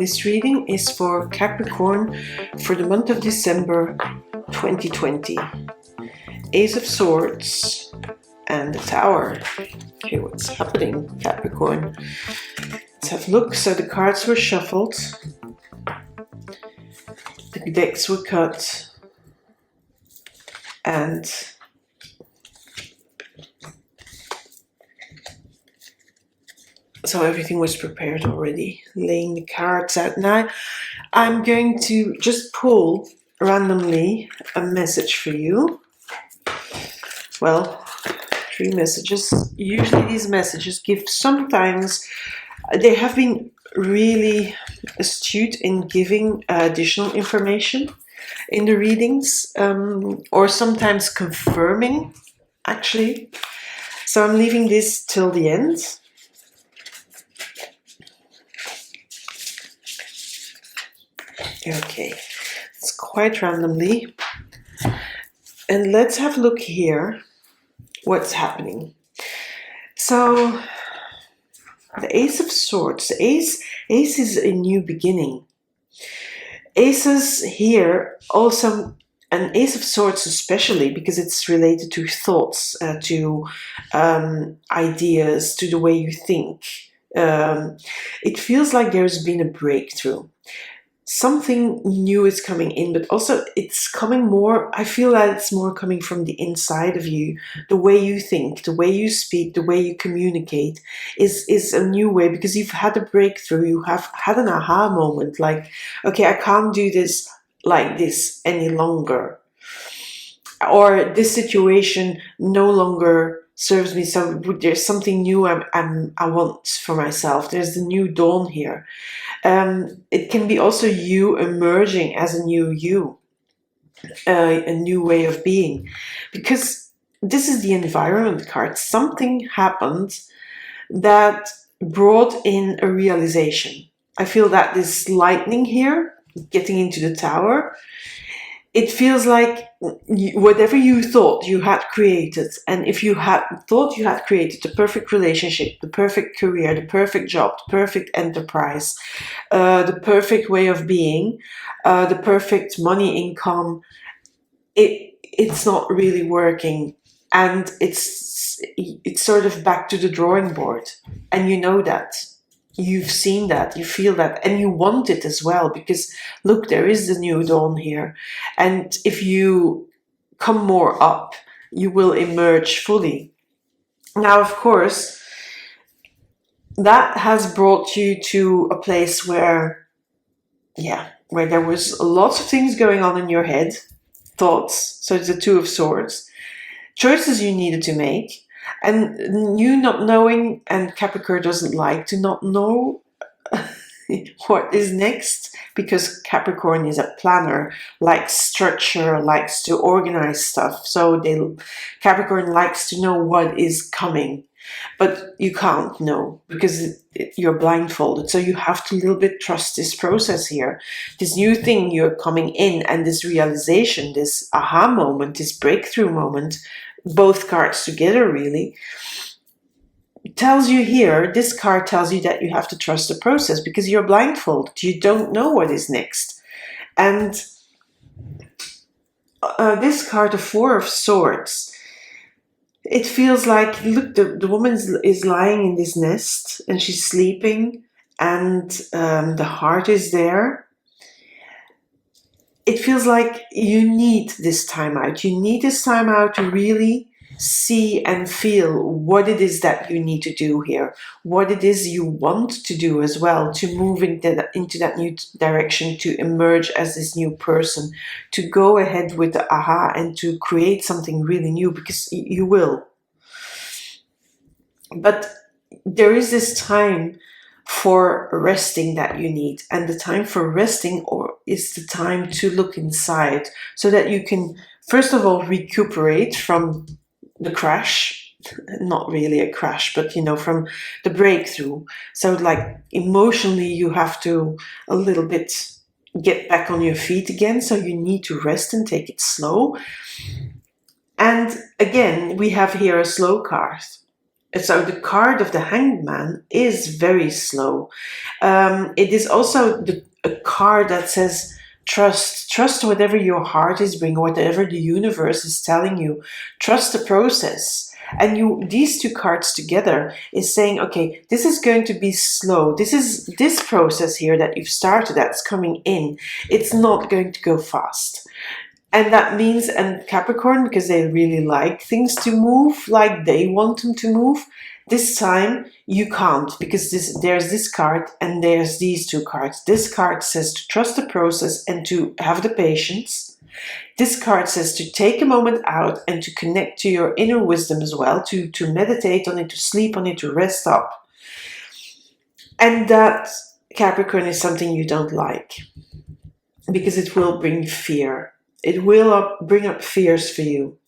This reading is for Capricorn for the month of December 2020. Ace of Swords and the Tower. Okay, what's happening, Capricorn? Let's have a look. So the cards were shuffled. The decks were cut. And so everything was prepared already, laying the cards out. Now I'm going to just pull randomly a message for you. Well, 3 messages. Usually these messages give, sometimes they have been really astute in giving additional information in the readings, or sometimes confirming, actually. So I'm leaving this till the end. Okay, it's quite randomly. And let's have a look here, what's happening. So, the Ace of Swords. The Ace is a new beginning. Aces here also, an Ace of Swords especially, because it's related to thoughts, to ideas, to the way you think. It feels like there's been a breakthrough. Something new is coming in, but also it's coming more, I feel that it's more coming from the inside of you. The way you think, the way you speak, the way you communicate is a new way, because you've had a breakthrough, you have had an aha moment, like, okay, I can't do this like this any longer. Or this situation no longer serves me, so there's something new I want for myself. There's the new dawn here. It can be also you emerging as a new you, a new way of being, because this is the environment card. Something happened that brought in a realization. I feel that this lightning here, getting into the tower, it feels like whatever you thought you had created, and if you had thought you had created the perfect relationship, the perfect career, the perfect job, the perfect enterprise, the perfect way of being, the perfect money income, it's not really working, and it's sort of back to the drawing board, and you know that. You've seen that, you feel that, and you want it as well, because look, there is the new dawn here. And if you come more up, you will emerge fully. Now, of course, that has brought you to a place where there was lots of things going on in your head, thoughts. So it's the Two of Swords, choices you needed to make. And you not knowing, and Capricorn doesn't like to not know what is next, because Capricorn is a planner, likes structure, likes to organize stuff. So Capricorn likes to know what is coming, but you can't know because you're blindfolded. So you have to a little bit trust this process here, this new thing you're coming in, and this realization, this aha moment, this breakthrough moment. Both cards together really tells you here, this card tells you that you have to trust the process, because you're blindfolded, you don't know what is next. And this card, the Four of Swords, it feels like, look, the woman is lying in this nest and she's sleeping, and the heart is there. It feels like you need this time out. You need this time out to really see and feel what it is that you need to do here, what it is you want to do as well, to move into that new direction, to emerge as this new person, to go ahead with the aha and to create something really new, because you will. But there is this time for resting that you need, and the time for resting is the time to look inside, so that you can first of all recuperate from the crash, not really a crash, but from the breakthrough. So like emotionally you have to a little bit get back on your feet again, so you need to rest and take it slow. And again, we have here a slow card. So the card of the Hanged Man is very slow. It is also a card that says trust whatever your heart is bringing, whatever the universe is telling you. Trust the process. And these two cards together is saying, okay, this is going to be slow. This process here that you've started, that's coming in. It's not going to go fast. And that means, and Capricorn, because they really like things to move like they want them to move, this time you can't, because there's this card and there's these two cards. This card says to trust the process and to have the patience. This card says to take a moment out and to connect to your inner wisdom as well, to meditate on it, to sleep on it, to rest up. And that, Capricorn, is something you don't like, because it will bring fear. It will bring up fears for you.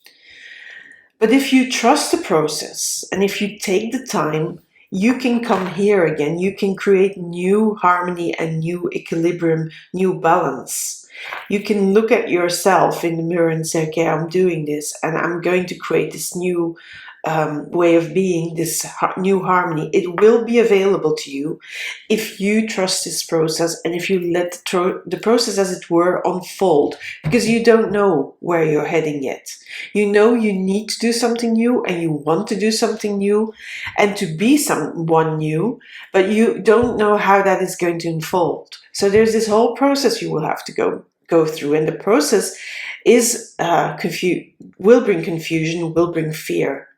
But if you trust the process and if you take the time, you can come here again. You can create new harmony and new equilibrium, new balance. You can look at yourself in the mirror and say, okay, I'm doing this and I'm going to create this new way of being, this new harmony. It will be available to you if you trust this process and if you let the process, as it were, unfold, because you don't know where you're heading yet. You know you need to do something new and you want to do something new and to be someone new, but you don't know how that is going to unfold. So there's this whole process you will have to go through, and the process is will bring confusion, will bring fear.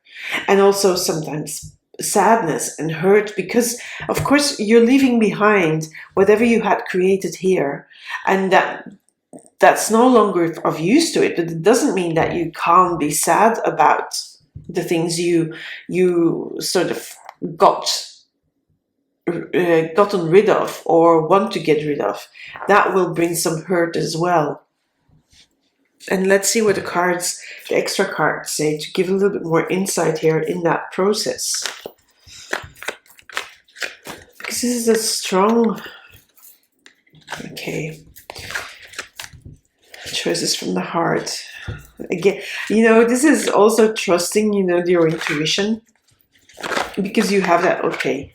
And also sometimes sadness and hurt, because of course you're leaving behind whatever you had created here, and that's no longer of use to it. But it doesn't mean that you can't be sad about the things you sort of gotten rid of or want to get rid of. That will bring some hurt as well. And let's see what the extra cards say to give a little bit more insight here in that process. Because this is a strong, okay, choices from the heart. Again, this is also trusting, your intuition, because you have that, okay,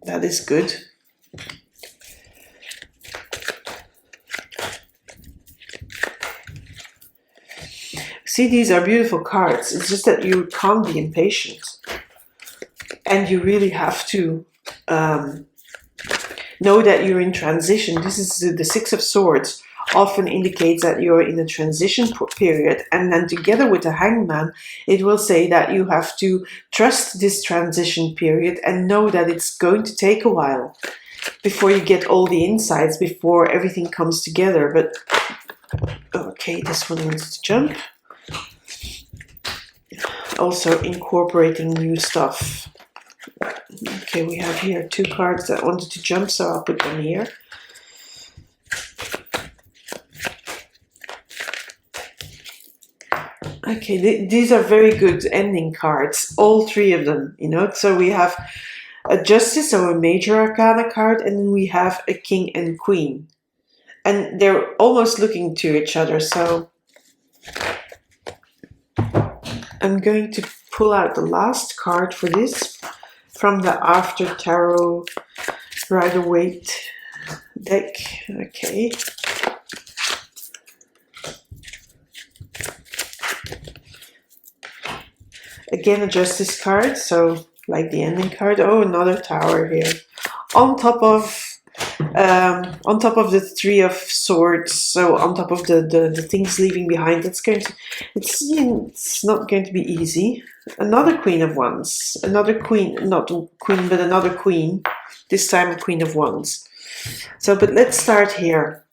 that is good. See, these are beautiful cards. It's just that you can't be impatient. And you really have to know that you're in transition. This is the Six of Swords. Often indicates that you're in a transition period. And then together with the Hangman, it will say that you have to trust this transition period and know that it's going to take a while before you get all the insights, before everything comes together. But, okay, this one wants to jump. Also incorporating new stuff. Okay, we have here two cards that wanted to jump, so I'll put them here. Okay, these are very good ending cards, all three of them, So we have a Justice, so a major arcana card, and then we have a King and Queen. And they're almost looking to each other, so I'm going to pull out the last card for this from the After Tarot Waite deck. Okay. Again, a Justice card, so like the ending card. Oh, another Tower here. On top of the Three of Swords, so on top of the things leaving behind, it's not going to be easy. Another Queen of Wands, another Queen, not Queen, but another Queen, this time a Queen of Wands. So, but let's start here.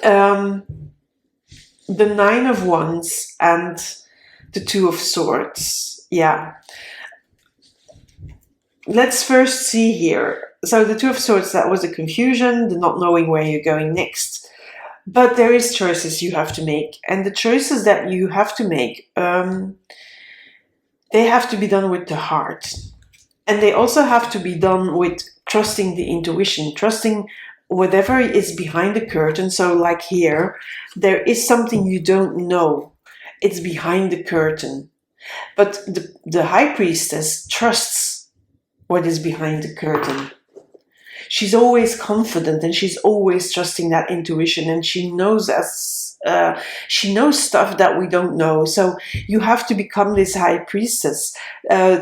The Nine of Wands and the Two of Swords, yeah. Let's first see here. So the Two of Swords, that was the confusion, the not knowing where you're going next. But there is choices you have to make. And the choices that you have to make, they have to be done with the heart. And they also have to be done with trusting the intuition, trusting whatever is behind the curtain. So like here, there is something you don't know. It's behind the curtain. But the High Priestess trusts what is behind the curtain. She's always confident, and she's always trusting that intuition, and she knows she knows stuff that we don't know. So you have to become this High Priestess.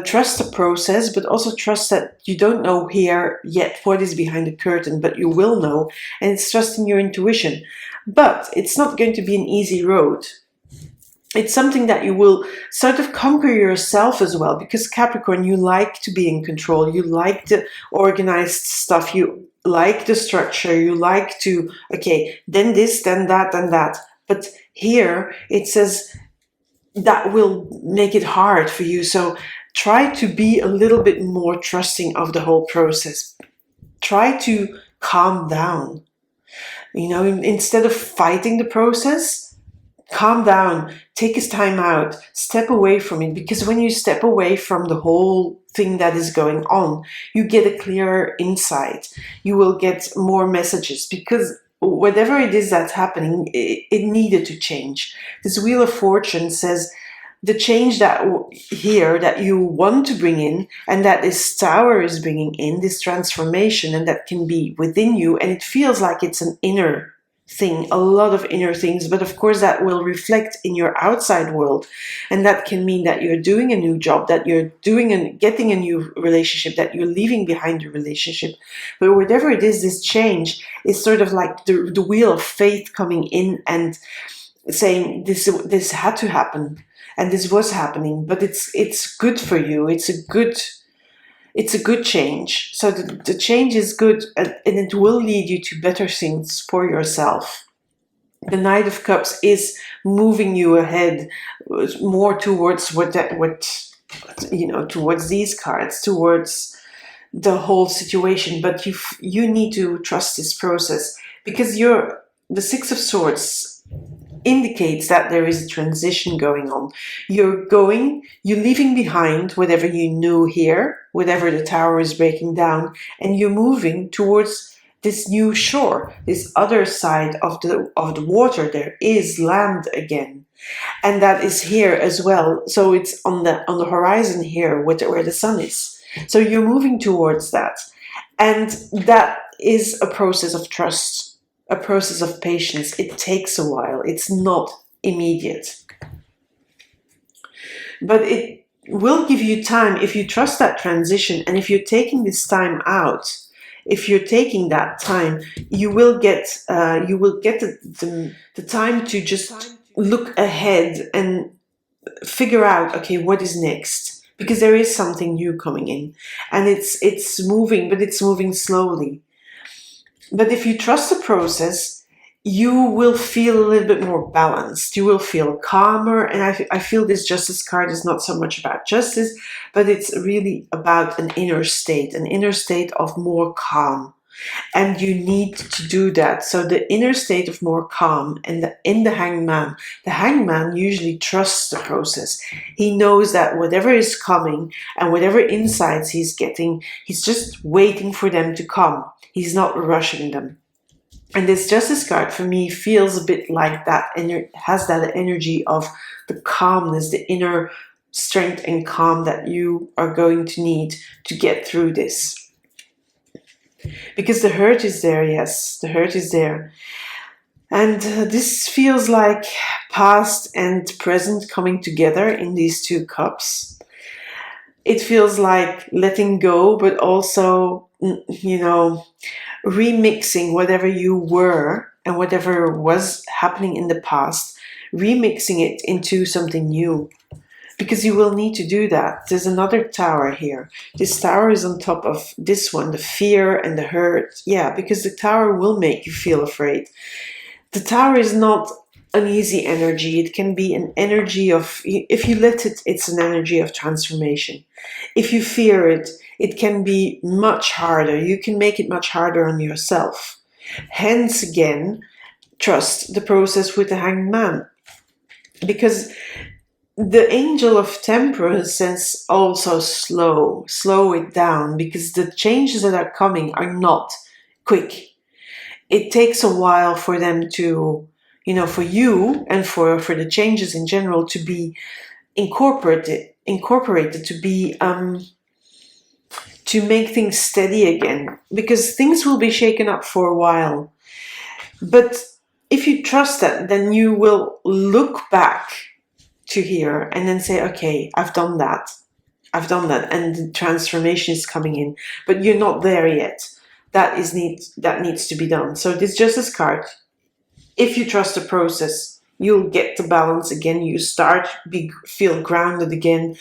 Trust the process, but also trust that you don't know here yet what is behind the curtain, but you will know, and it's trusting your intuition. But it's not going to be an easy road. It's something that you will sort of conquer yourself as well, because Capricorn, you like to be in control. You like the organized stuff. You like the structure. You like to, okay, then this, then that, and that. But here it says that will make it hard for you. So try to be a little bit more trusting of the whole process. Try to calm down. You know, instead of fighting the process, calm down, take his time out, step away from it, because when you step away from the whole thing that is going on, you get a clearer insight. You will get more messages, because whatever it is that's happening, it needed to change. This Wheel of Fortune says the change that here that you want to bring in, and that this tower is bringing in, this transformation, and that can be within you, and it feels like it's an inner thing, a lot of inner things, but of course that will reflect in your outside world, and that can mean that you're doing a new job, that you're doing and getting a new relationship, that you're leaving behind your relationship. But whatever it is, this change is sort of like the wheel of faith coming in and saying this had to happen, and this was happening, but it's good for you. It's a good change. So the change is good, and it will lead you to better things for yourself. The Knight of Cups is moving you ahead more towards towards these cards, towards the whole situation. But you need to trust this process, because the Six of Swords indicates that there is a transition going on. You're leaving behind whatever you knew here, whatever the tower is breaking down, and you're moving towards this new shore, this other side of the water. There is land again, and that is here as well. So it's on the horizon here, where the sun is. So you're moving towards that, and that is a process of trust. A process of patience. It takes a while. It's not immediate. But it will give you time if you trust that transition, and if you're taking this time out, if you're taking that time, you will get the time to just look ahead and figure out, okay, what is next? Because there is something new coming in, and it's moving, but it's moving slowly. But if you trust the process, you will feel a little bit more balanced. You will feel calmer. And I feel this Justice card is not so much about justice, but it's really about an inner state of more calm. And you need to do that. So the inner state of more calm, and in the Hangman usually trusts the process. He knows that whatever is coming and whatever insights he's getting, he's just waiting for them to come. He's not rushing them. And this Justice card for me feels a bit like that, and it has that energy of the calmness, the inner strength and calm that you are going to need to get through this. Because the hurt is there, yes, the hurt is there. And this feels like past and present coming together in these two cups. It feels like letting go, but also, remixing whatever you were and whatever was happening in the past, remixing it into something new. Because you will need to do that. There's another tower here. This tower is on top of this one, the fear and the hurt. Yeah, because the tower will make you feel afraid. The tower is not an easy energy. It can be an energy of, if you let it, it's an energy of transformation. If you fear it, it can be much harder. You can make it much harder on yourself. Hence, again, trust the process with the Hanged Man. Because the Angel of Temperance says also slow it down, because the changes that are coming are not quick. It takes a while for them to, for you and for the changes in general to be incorporated to be to make things steady again, because things will be shaken up for a while. But if you trust that, then you will look back to here and then say, okay, I've done that, and the transformation is coming in, but you're not there yet. That needs to be done. So this Justice card, if you trust the process, you'll get the balance again. You feel grounded again,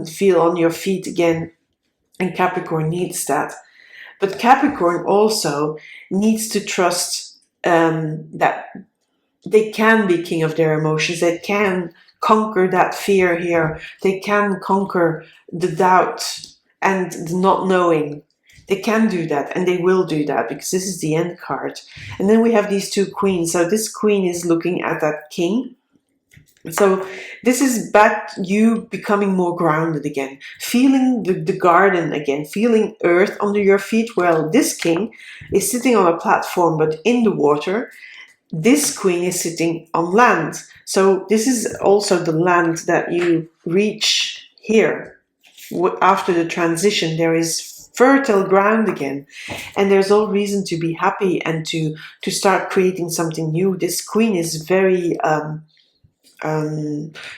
feel on your feet again, and Capricorn needs that. But Capricorn also needs to trust that they can be king of their emotions. They can conquer that fear here. They can conquer the doubt and the not knowing. They can do that, and they will do that, because this is the end card. And then we have these two queens. So this queen is looking at that king. So this is back you becoming more grounded again, feeling the garden again, feeling earth under your feet. Well, this king is sitting on a platform, but in the water. This queen is sitting on land. So this is also the land that you reach here. After the transition, there is fertile ground again. And there's all reason to be happy and to start creating something new. This queen is very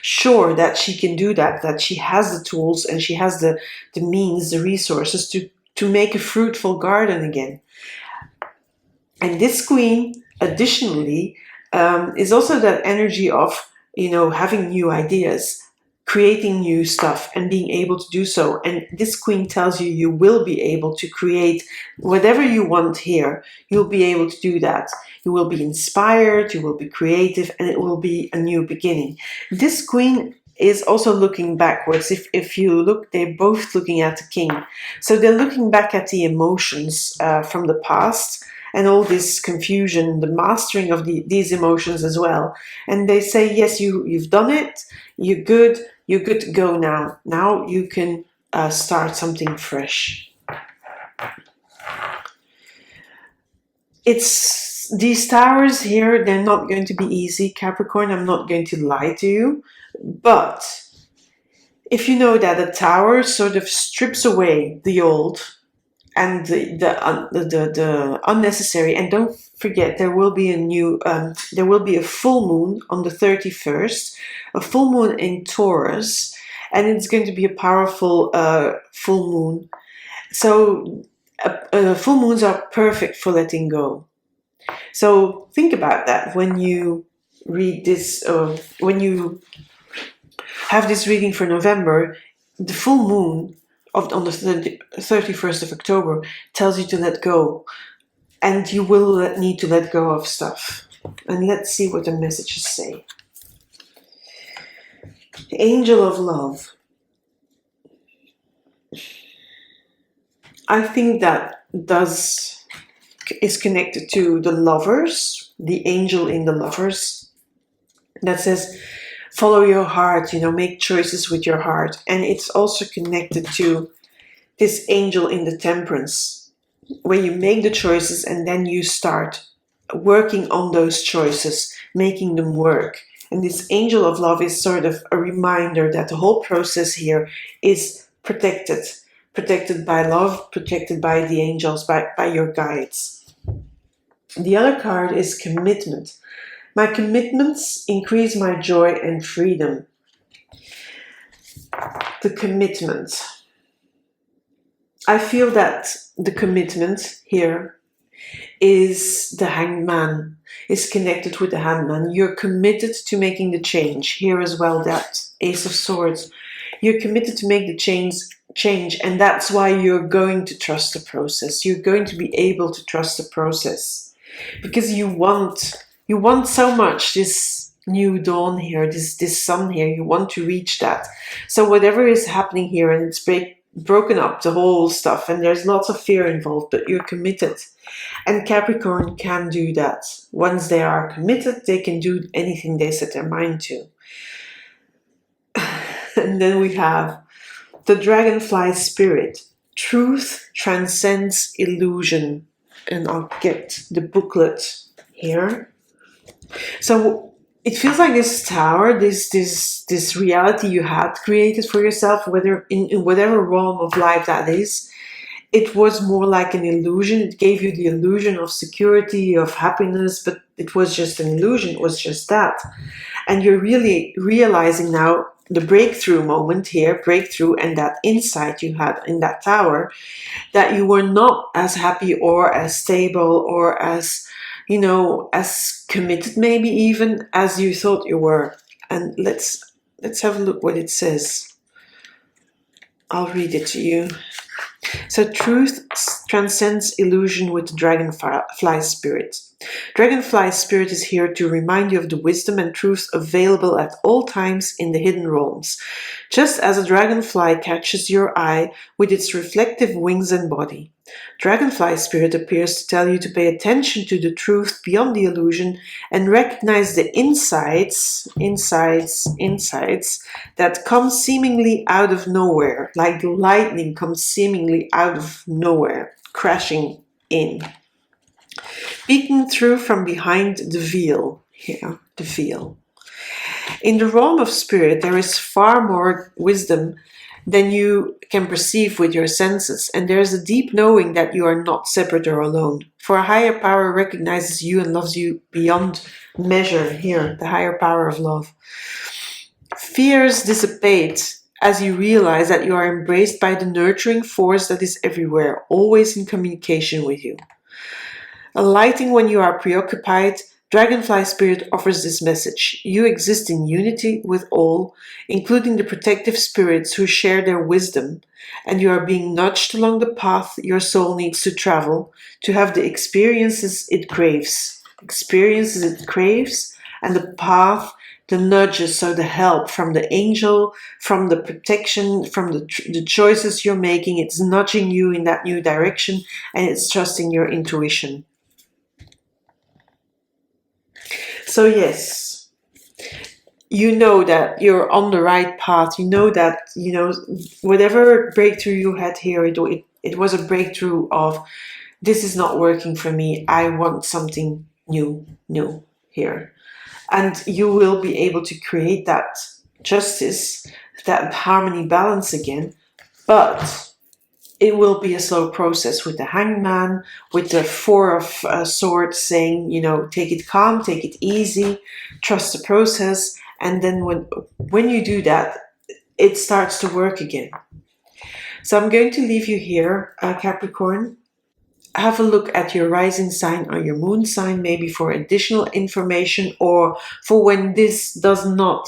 sure that she can do that she has the tools and she has the means, the resources to make a fruitful garden again. And this queen, additionally, is also that energy of, having new ideas, creating new stuff, and being able to do so. And this queen tells you you will be able to create whatever you want here. You'll be able to do that. You will be inspired, you will be creative, and it will be a new beginning. This queen is also looking backwards. If you look, they're both looking at the king. So they're looking back at the emotions from the past, and all this confusion, the mastering of these emotions as well. And they say, yes, you've done it, you're good to go now. Now you can start something fresh. It's these towers here, they're not going to be easy, Capricorn, I'm not going to lie to you. But if you know that a tower sort of strips away the old, and the unnecessary, and don't forget there will be a full moon on the 31st, a full moon in Taurus, and it's going to be a powerful full moon. So full moons are perfect for letting go. So think about that when you read this, when you have this reading for November. The full moon on the 31st of October tells you to let go, and you will need to let go of stuff. And let's see what the messages say. Angel of Love. I think that is connected to the Lovers, the angel in the Lovers, that says, follow your heart, make choices with your heart. And it's also connected to this angel in the Temperance, where you make the choices and then you start working on those choices, making them work. And this angel of love is sort of a reminder that the whole process here is protected by love, protected by the angels, by your guides. The other card is commitment. My commitments increase my joy and freedom. The commitment. I feel that the commitment here is the Hangman, is connected with the Hangman. You're committed to making the change. Here as well, that Ace of Swords. You're committed to make the change, and that's why you're going to trust the process. You're going to be able to trust the process because you want so much this new dawn here, this sun here. You want to reach that. So whatever is happening here, and it's broken up, the whole stuff, and there's lots of fear involved, but you're committed. And Capricorn can do that. Once they are committed, they can do anything they set their mind to. And then we have the Dragonfly Spirit. Truth transcends illusion. And I'll get the booklet here. So it feels like this tower, this reality you had created for yourself, whether in whatever realm of life that is, it was more like an illusion. It gave you the illusion of security, of happiness, but it was just an illusion. It was just that. And you're really realizing now the breakthrough moment here, breakthrough, and that insight you had in that tower, that you were not as happy or as stable or as, you know, as committed maybe even as you thought you were. And let's have a look what it says. I'll read it to you. So truth transcends illusion with the dragonfly spirit. Dragonfly spirit is here to remind you of the wisdom and truth available at all times in the hidden realms. Just as a dragonfly catches your eye with its reflective wings and body. Dragonfly spirit appears to tell you to pay attention to the truth beyond the illusion and recognize the insights that come seemingly out of nowhere, like the lightning comes seemingly out of nowhere, crashing in. Peeking through from behind the veil. Here, the veil. In the realm of spirit, there is far more wisdom than you can perceive with your senses, and there is a deep knowing that you are not separate or alone. For a higher power recognizes you and loves you beyond measure. Here, the higher power of love. Fears dissipate as you realize that you are embraced by the nurturing force that is everywhere, always in communication with you. Alighting when you are preoccupied, Dragonfly Spirit offers this message. You exist in unity with all, including the protective spirits who share their wisdom, and you are being nudged along the path your soul needs to travel to have the experiences it craves. Experiences it craves, and the path, the nudges, so the help from the angel, from the protection, from the choices you're making. It's nudging you in that new direction, and it's trusting your intuition. So yes, you know that you're on the right path. You know that, you know, whatever breakthrough you had here, it was a breakthrough of, this is not working for me. I want something new here. And you will be able to create that justice, that harmony, balance again. But it will be a slow process with the hangman, with the four of swords saying, you know, take it calm, take it easy, trust the process. And then when you do that, it starts to work again. So I'm going to leave you here, Capricorn. Have a look at your rising sign or your moon sign, maybe for additional information, or for when this does not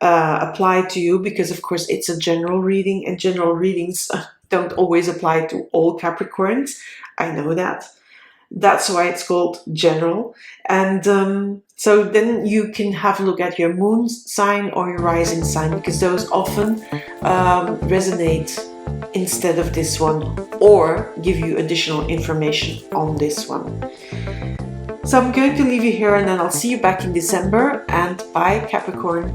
apply to you, because of course it's a general reading, and general readings don't always apply to all Capricorns. I know that. That's why it's called general. And so then you can have a look at your moon sign or your rising sign, because those often resonate instead of this one, or give you additional information on this one. So I'm going to leave you here, and then I'll see you back in December, and bye Capricorn.